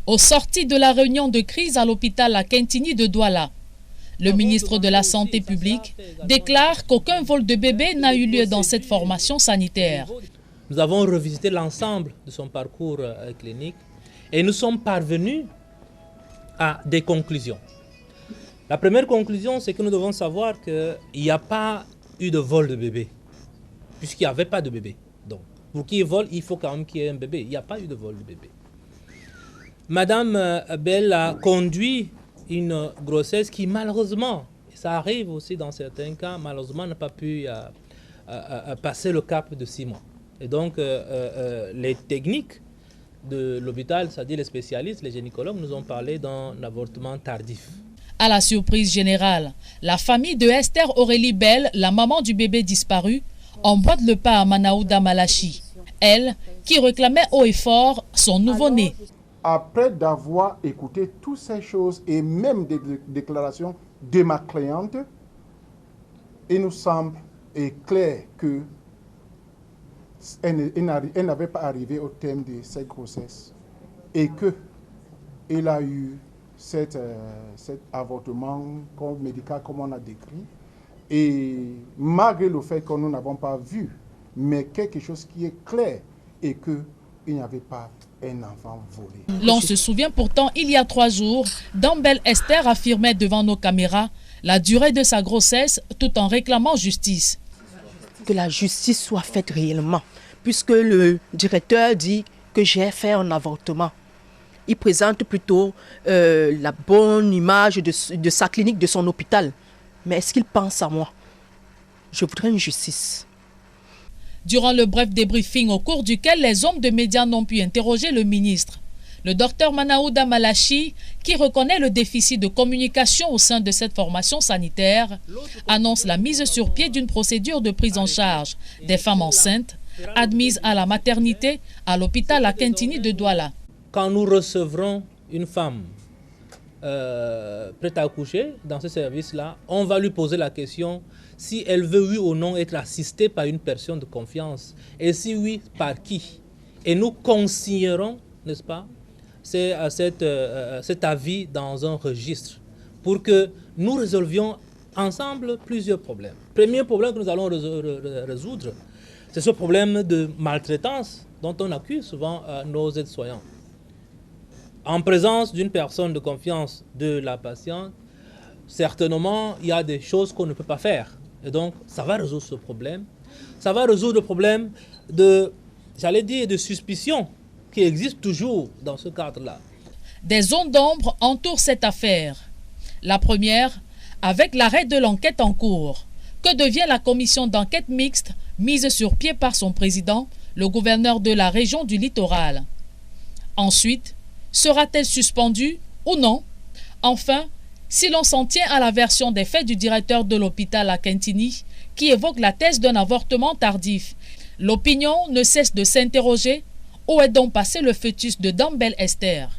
Au sorti de la réunion de crise à l'hôpital à Kintini de Douala, le ministre de la Santé publique déclare qu'aucun vol de bébé n'a eu lieu dans cette formation sanitaire. Nous avons revisité l'ensemble de son parcours clinique et nous sommes parvenus à des conclusions. La première conclusion, c'est que nous devons savoir qu'il n'y a pas eu de vol de bébé, puisqu'il n'y avait pas de bébé. Donc, pour qu'il y ait vol, il faut quand même qu'il y ait un bébé. Il n'y a pas eu de vol de bébé. Madame Bell a conduit une grossesse qui, malheureusement, et ça arrive aussi dans certains cas, malheureusement n'a pas pu passer le cap de 6 mois. Et donc, les techniques de l'hôpital, c'est-à-dire les spécialistes, les gynécologues, nous ont parlé d'un avortement tardif. À la surprise générale, la famille de Esther Aurélie Bell, la maman du bébé disparu, emboîte le pas à Manaouda Malachi. Elle, qui réclamait haut et fort son nouveau-né. Après d'avoir écouté toutes ces choses et même des déclarations de ma cliente, il nous semble clair que elle n'avait pas arrivé au terme de cette grossesse et qu'elle a eu cet avortement médical comme on a décrit. Et malgré le fait que nous n'avons pas vu, mais quelque chose qui est clair et qu'il n'y avait pas un enfant volé. L'on se souvient pourtant, il y a 3 jours, Dambel Esther affirmait devant nos caméras la durée de sa grossesse tout en réclamant justice. Que la justice soit faite réellement, puisque le directeur dit que j'ai fait un avortement. Il présente plutôt la bonne image de sa clinique, de son hôpital. Mais est-ce qu'il pense à moi? Je voudrais une justice. Durant le bref débriefing au cours duquel les hommes de médias n'ont pu interroger le ministre, le docteur Manaouda Malachi, qui reconnaît le déficit de communication au sein de cette formation sanitaire, annonce la mise sur pied d'une procédure de prise en charge des femmes enceintes admises à la maternité à l'hôpital à Kintini de Douala. Quand nous recevrons une femme prête à accoucher dans ce service-là, on va lui poser la question si elle veut, oui ou non, être assistée par une personne de confiance. Et si oui, par qui? Et nous consignerons, n'est-ce pas, cet avis dans un registre pour que nous résolvions ensemble plusieurs problèmes. Le premier problème que nous allons résoudre, c'est ce problème de maltraitance dont on accuse souvent nos aides-soignants. En présence d'une personne de confiance de la patiente, certainement, il y a des choses qu'on ne peut pas faire. Et donc, ça va résoudre ce problème. Ça va résoudre le problème de suspicion qui existe toujours dans ce cadre-là. Des zones d'ombre entourent cette affaire. La première, avec l'arrêt de l'enquête en cours. Que devient la commission d'enquête mixte mise sur pied par son président, le gouverneur de la région du littoral? Ensuite, sera-t-elle suspendue ou non? Enfin, si l'on s'en tient à la version des faits du directeur de l'hôpital à Kintini, qui évoque la thèse d'un avortement tardif, l'opinion ne cesse de s'interroger. Où est donc passé le fœtus de Dambel Esther?